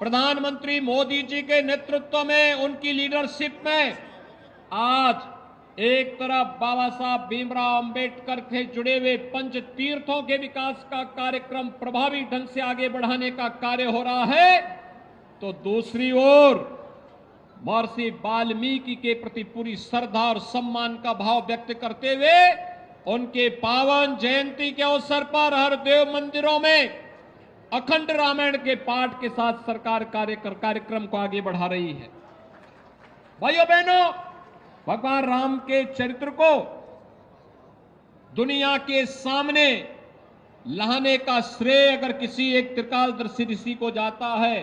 प्रधानमंत्री मोदी जी के नेतृत्व में, उनकी लीडरशिप में आज एक तरफ बाबा साहब भीमराव अंबेडकर से जुड़े हुए पंच तीर्थों के विकास का कार्यक्रम प्रभावी ढंग से आगे बढ़ाने का कार्य हो रहा है, तो दूसरी ओर महर्षि वाल्मीकि के प्रति पूरी श्रद्धा और सम्मान का भाव व्यक्त करते हुए उनके पावन जयंती के अवसर पर हर देव मंदिरों में अखंड रामायण के पाठ के साथ सरकार कार्यक्रम को आगे बढ़ा रही है। भाइयों बहनों, भगवान राम के चरित्र को दुनिया के सामने लाने का श्रेय अगर किसी एक त्रिकालदर्शी ऋषि को जाता है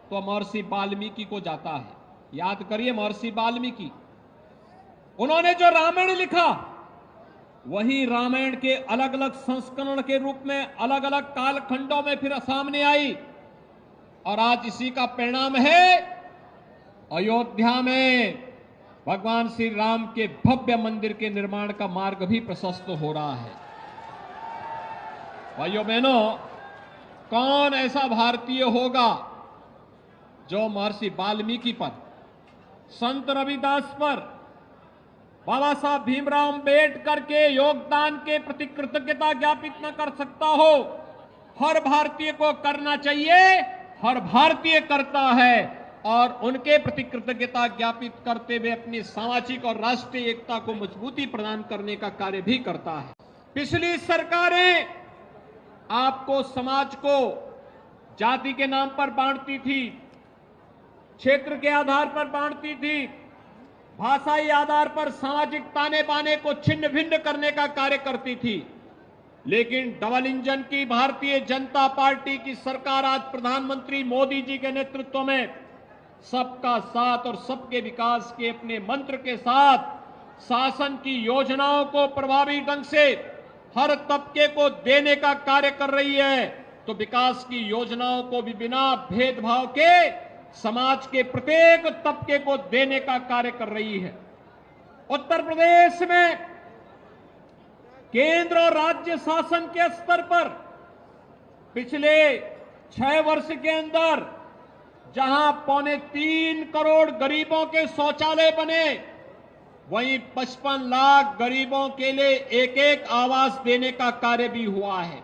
तो महर्षि वाल्मीकि को जाता है। याद करिए, महर्षि वाल्मीकि, उन्होंने जो रामायण लिखा वही रामायण के अलग अलग संस्करण के रूप में अलग अलग कालखंडों में फिर सामने आई, और आज इसी का परिणाम है अयोध्या में भगवान श्री राम के भव्य मंदिर के निर्माण का मार्ग भी प्रशस्त हो रहा है। भाइयों बहनों, कौन ऐसा भारतीय होगा जो महर्षि वाल्मीकि पर, संत रविदास पर, बाबा साहब भीमराव अंबेडकर के योगदान के प्रति कृतज्ञता ज्ञापित न कर सकता हो? हर भारतीय को करना चाहिए, हर भारतीय करता है और उनके प्रति कृतज्ञता ज्ञापित करते हुए अपनी सामाजिक और राष्ट्रीय एकता को मजबूती प्रदान करने का कार्य भी करता है। पिछली सरकारें आपको, समाज को जाति के नाम पर बांटती थी, क्षेत्र के आधार पर बांटती थी, भाषाई आधार पर सामाजिक ताने बाने को छिन्न भिन्न करने का कार्य करती थी। लेकिन डबल इंजन की भारतीय जनता पार्टी की सरकार आज प्रधानमंत्री मोदी जी के नेतृत्व में सबका साथ और सबके विकास के अपने मंत्र के साथ शासन की योजनाओं को प्रभावी ढंग से हर तबके को देने का कार्य कर रही है। तो विकास की योजनाओं को भी बिना भेदभाव के समाज के प्रत्येक तबके को देने का कार्य कर रही है। उत्तर प्रदेश में केंद्र और राज्य शासन के स्तर पर पिछले 6 वर्ष के अंदर जहां 3.25 करोड़ गरीबों के शौचालय बने, वहीं 55 लाख गरीबों के लिए एक एक आवास देने का कार्य भी हुआ है।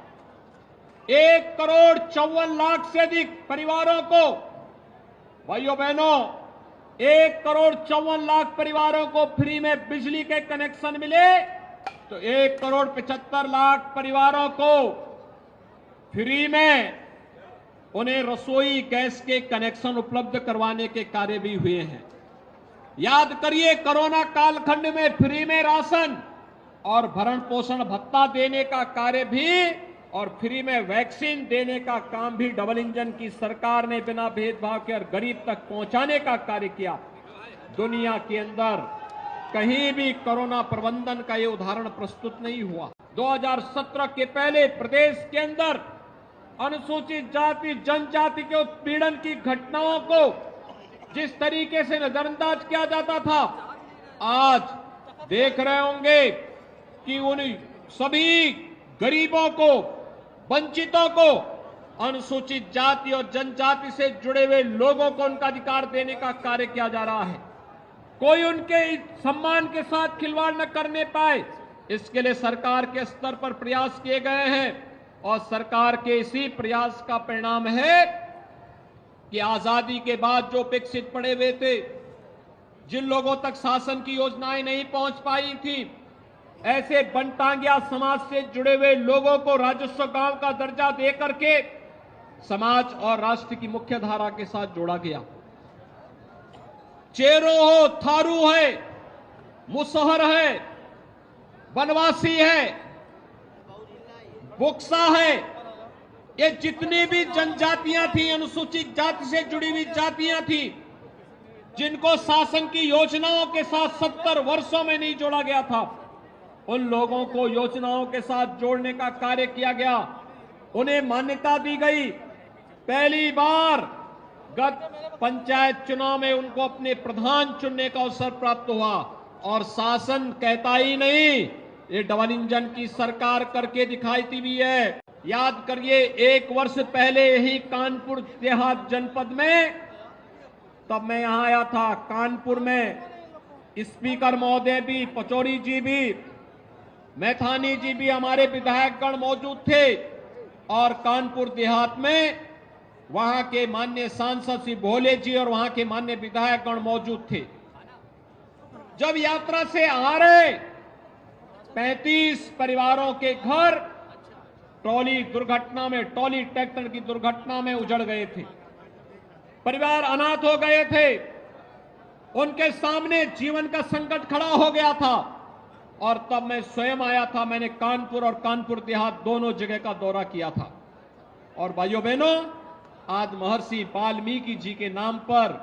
1,54,00,000 से अधिक परिवारों को, भाइयों बहनों, 1,54,00,000 परिवारों को फ्री में बिजली के कनेक्शन मिले, तो 1,75,00,000 परिवारों को फ्री में उन्हें रसोई गैस के कनेक्शन उपलब्ध करवाने के कार्य भी हुए हैं। याद करिए, कोरोना कालखंड में फ्री में राशन और भरण पोषण भत्ता देने का कार्य भी और फ्री में वैक्सीन देने का काम भी डबल इंजन की सरकार ने बिना भेदभाव के और गरीब तक पहुंचाने का कार्य किया। दुनिया के अंदर कहीं भी कोरोना प्रबंधन का ये उदाहरण प्रस्तुत नहीं हुआ। 2017 के पहले प्रदेश के अंदर अनुसूचित जाति जनजाति के उत्पीड़न की घटनाओं को जिस तरीके से नजरअंदाज किया जाता था, आज देख रहे होंगे कि उन सभी गरीबों को, वंचितों को, अनुसूचित जाति और जनजाति से जुड़े हुए लोगों को उनका अधिकार देने का कार्य किया जा रहा है। कोई उनके सम्मान के साथ खिलवाड़ न करने पाए, इसके लिए सरकार के स्तर पर प्रयास किए गए हैं और सरकार के इसी प्रयास का परिणाम है कि आजादी के बाद जो उपेक्षित पड़े हुए थे, जिन लोगों तक शासन की योजनाएं नहीं पहुंच पाई थी, ऐसे बनटांगिया समाज से जुड़े हुए लोगों को राजस्व गांव का दर्जा देकर के समाज और राष्ट्र की मुख्य धारा के साथ जोड़ा गया। चेरो हो, थारू है, मुसहर है, बनवासी है, बुक्सा है, ये जितनी भी जनजातियां थी, अनुसूचित जाति से जुड़ी हुई जातियां थी, जिनको शासन की योजनाओं के साथ 70 वर्षों में नहीं जोड़ा गया था, उन लोगों को योजनाओं के साथ जोड़ने का कार्य किया गया। उन्हें मान्यता दी गई। पहली बार गत पंचायत चुनाव में उनको अपने प्रधान चुनने का अवसर प्राप्त हुआ और शासन कहता ही नहीं, ये डबल इंजन की सरकार करके दिखाई दी है। याद करिए, 1 वर्ष पहले यही कानपुर देहात जनपद में, तब मैं यहां आया था। कानपुर में स्पीकर महोदय भी, पचौरी जी भी, मैथानी जी भी, हमारे विधायकगण मौजूद थे। और कानपुर देहात में वहां के माननीय सांसद श्री भोले जी और वहां के माननीय विधायकगण मौजूद थे। जब यात्रा से आ रहे 35 परिवारों के घर ट्रॉली दुर्घटना में, ट्रॉली ट्रैक्टर की दुर्घटना में उजड़ गए थे। परिवार अनाथ हो गए थे। उनके सामने जीवन का संकट खड़ा हो गया था। और तब मैं स्वयं आया था। मैंने कानपुर और कानपुर देहात दोनों जगह का दौरा किया था। और भाइयों बहनों, आज महर्षि वाल्मीकि जी के नाम पर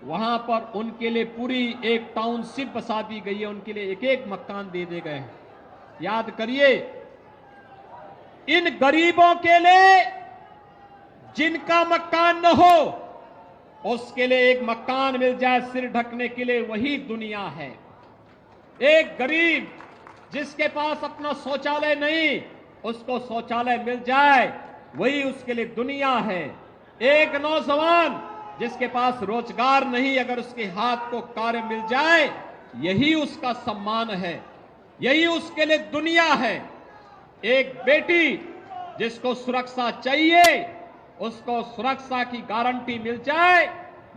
वहां पर उनके लिए पूरी एक टाउनशिप बसा दी गई है। उनके लिए एक एक मकान दे दिए गए हैं। याद करिए, इन गरीबों के लिए जिनका मकान न हो, उसके लिए एक मकान मिल जाए सिर ढकने के लिए, वही दुनिया है। एक गरीब जिसके पास अपना शौचालय नहीं, उसको शौचालय मिल जाए, वही उसके लिए दुनिया है। एक नौजवान जिसके पास रोजगार नहीं, अगर उसके हाथ को कार्य मिल जाए, यही उसका सम्मान है, यही उसके लिए दुनिया है। एक बेटी जिसको सुरक्षा चाहिए, उसको सुरक्षा की गारंटी मिल जाए,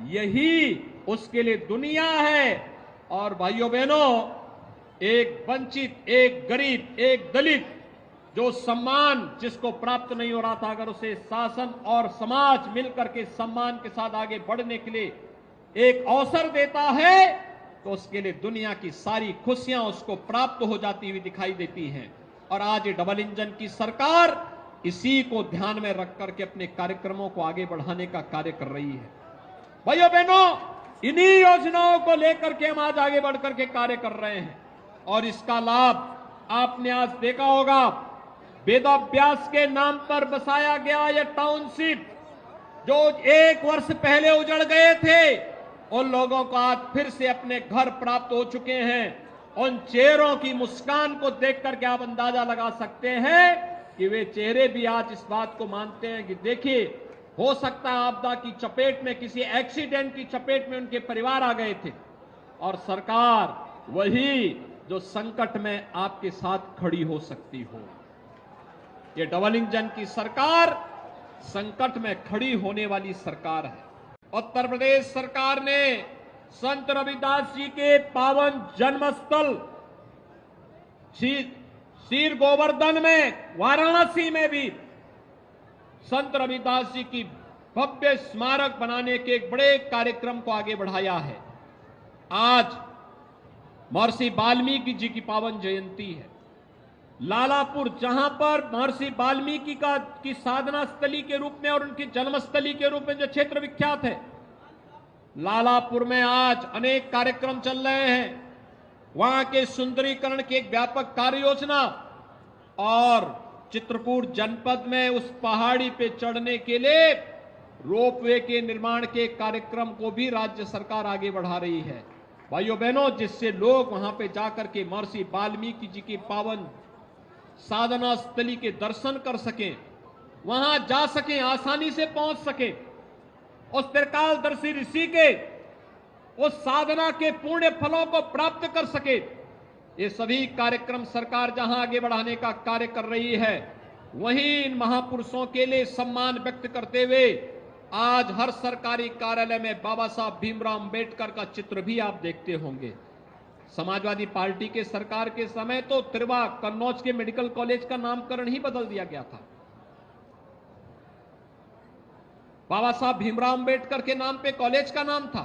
यही उसके लिए दुनिया है। और भाइयों बहनों, एक वंचित, एक गरीब, एक दलित जो सम्मान जिसको प्राप्त नहीं हो रहा था, अगर उसे शासन और समाज मिलकर के सम्मान के साथ आगे बढ़ने के लिए एक अवसर देता है, तो उसके लिए दुनिया की सारी खुशियां उसको प्राप्त हो जाती हुई दिखाई देती हैं। और आज ये डबल इंजन की सरकार इसी को ध्यान में रख करके अपने कार्यक्रमों को आगे बढ़ाने का कार्य कर रही है। भाइयों बहनों, इन्हीं योजनाओं को लेकर के हम आज आगे बढ़कर के कार्य कर रहे हैं। और इसका लाभ आपने आज देखा होगा। वेदाभ्यास के नाम पर बसाया गया यह टाउनशिप, जो 1 वर्ष पहले उजड़ गए थे, उन लोगों को आज फिर से अपने घर प्राप्त हो चुके हैं। उन चेहरों की मुस्कान को देख करके आप अंदाजा लगा सकते हैं कि वे चेहरे भी आज इस बात को मानते हैं कि देखिए, हो सकता है आपदा की चपेट में, किसी एक्सीडेंट की चपेट में उनके परिवार आ गए थे, और सरकार वही जो संकट में आपके साथ खड़ी हो सकती हो। ये डबल इंजन की सरकार संकट में खड़ी होने वाली सरकार है। उत्तर प्रदेश सरकार ने संत रविदास जी के पावन जन्मस्थल शीर गोवर्धन में, वाराणसी में भी संत रविदास जी की भव्य स्मारक बनाने के एक बड़े कार्यक्रम को आगे बढ़ाया है। आज महर्षि वाल्मीकि जी की पावन जयंती है। लालापुर, जहां पर महर्षि वाल्मीकि की साधना स्थली के रूप में और उनकी जन्मस्थली के रूप में जो क्षेत्र विख्यात है, लालापुर में आज अनेक कार्यक्रम चल रहे हैं। वहां के सुंदरीकरण की एक व्यापक कार्य योजना, और चित्रकूट जनपद में उस पहाड़ी पे चढ़ने के लिए रोपवे के निर्माण के कार्यक्रम को भी राज्य सरकार आगे बढ़ा रही है। भाइयों बहनों, जिससे लोग वहां पे जाकर के महर्षि वाल्मीकि जी की पावन साधना स्थली के दर्शन कर सकें, वहां जा सकें, आसानी से पहुंच सकें, उस त्रिकालदर्शी ऋषि के उस साधना के पुण्य फलों को प्राप्त कर सके। ये सभी कार्यक्रम सरकार जहां आगे बढ़ाने का कार्य कर रही है, वहीं इन महापुरुषों के लिए सम्मान व्यक्त करते हुए आज हर सरकारी कार्यालय में बाबा साहब भीमराव अंबेडकर का चित्र भी आप देखते होंगे। समाजवादी पार्टी के सरकार के समय तो त्रिवा कन्नौज के मेडिकल कॉलेज का नामकरण ही बदल दिया गया था। बाबा साहब भीमराव अंबेडकर के नाम पे कॉलेज का नाम था,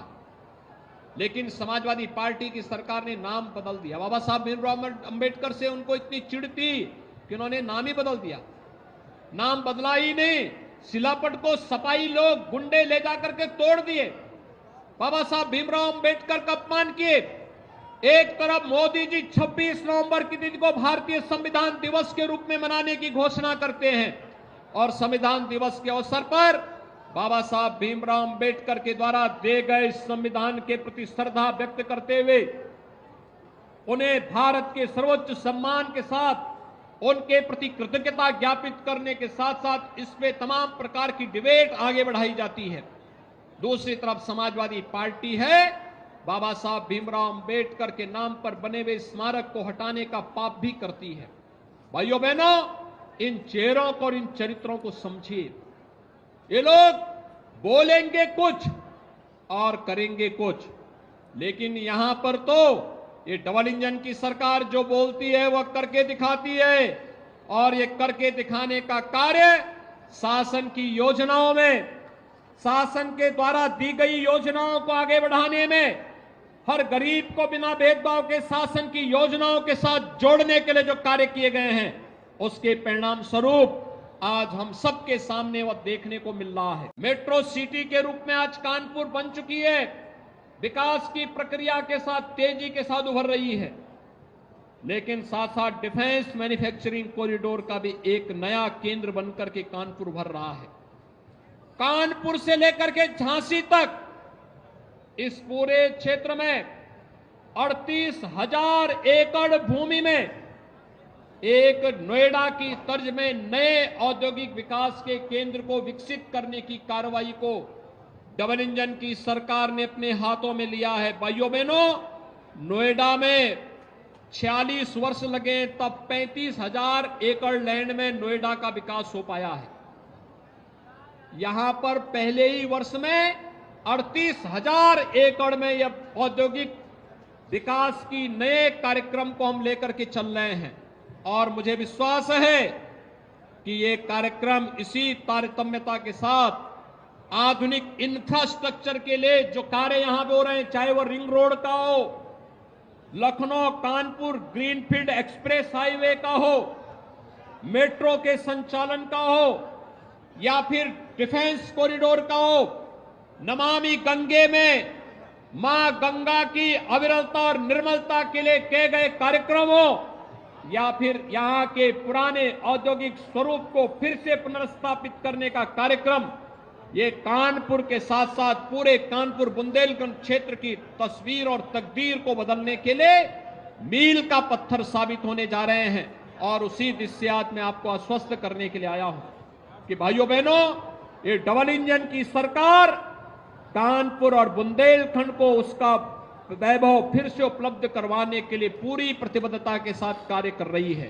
लेकिन समाजवादी पार्टी की सरकार ने नाम बदल दिया। बाबा साहब भीमराव अंबेडकर से उनको इतनी चिढ़ थी कि उन्होंने नाम ही बदल दिया। नाम बदला ही नहीं, शिलापट को सपाई लोग गुंडे ले जाकर के तोड़ दिए। बाबा साहब भीमराव अंबेडकर का अपमान किए। एक तरफ मोदी जी 26 नवंबर की तिथि को भारतीय संविधान दिवस के रूप में मनाने की घोषणा करते हैं, और संविधान दिवस के अवसर पर बाबा साहब भीमराव अंबेडकर के द्वारा दिए गए संविधान के प्रति श्रद्धा व्यक्त करते हुए उन्हें भारत के सर्वोच्च सम्मान के साथ उनके प्रति कृतज्ञता ज्ञापित करने के साथ साथ इसमें तमाम प्रकार की डिबेट आगे बढ़ाई जाती है। दूसरी तरफ समाजवादी पार्टी है, बाबा साहब भीमराव अंबेडकर के नाम पर बने हुए स्मारक को हटाने का पाप भी करती है। भाइयों बहनों, इन चेहरों को और इन चरित्रों को समझिए। ये लोग बोलेंगे कुछ और करेंगे कुछ, लेकिन यहां पर तो ये डबल इंजन की सरकार जो बोलती है वह करके दिखाती है, और ये करके दिखाने का कार्य शासन की योजनाओं में, शासन के द्वारा दी गई योजनाओं को आगे बढ़ाने में, हर गरीब को बिना भेदभाव के शासन की योजनाओं के साथ जोड़ने के लिए जो कार्य किए गए हैं, उसके परिणाम स्वरूप आज हम सबके सामने वह देखने को मिल रहा है। मेट्रो सिटी के रूप में आज कानपुर बन चुकी है, विकास की प्रक्रिया के साथ तेजी के साथ उभर रही है, लेकिन साथ साथ डिफेंस मैन्युफैक्चरिंग कॉरिडोर का भी एक नया केंद्र बनकर के कानपुर उभर रहा है। कानपुर से लेकर के झांसी तक इस पूरे क्षेत्र में 38,000 एकड़ भूमि में एक नोएडा की तर्ज में नए औद्योगिक विकास के केंद्र को विकसित करने की कार्रवाई को डबल इंजन की सरकार ने अपने हाथों में लिया है। भाइयों बहनों, नोएडा में 46 वर्ष लगे तब 35,000 एकड़ लैंड में नोएडा का विकास हो पाया है। यहां पर पहले ही वर्ष में 38,000 एकड़ में यह औद्योगिक विकास की नए कार्यक्रम को हम लेकर के चल रहे हैं, और मुझे विश्वास है कि ये कार्यक्रम इसी तारतम्यता के साथ आधुनिक इंफ्रास्ट्रक्चर के लिए जो कार्य यहां पे हो रहे हैं, चाहे वो रिंग रोड का हो, Lucknow Kanpur greenfield express highway का हो, मेट्रो के संचालन का हो, या फिर डिफेंस कॉरिडोर का हो, नमामि गंगे में मां गंगा की अविरलता और निर्मलता के लिए किए गए कार्यक्रम हो, या फिर यहां के पुराने औद्योगिक स्वरूप को फिर से पुनर्स्थापित करने का कार्यक्रम, ये कानपुर के साथ साथ पूरे कानपुर बुंदेलखंड क्षेत्र की तस्वीर और तकदीर को बदलने के लिए मील का पत्थर साबित होने जा रहे हैं। और उसी दृश्य आज मैं आपको आश्वस्त करने के लिए आया हूं कि भाइयों बहनों, ये डबल इंजन की सरकार कानपुर और बुंदेलखंड को उसका वैभव फिर से उपलब्ध करवाने के लिए पूरी प्रतिबद्धता के साथ कार्य कर रही है।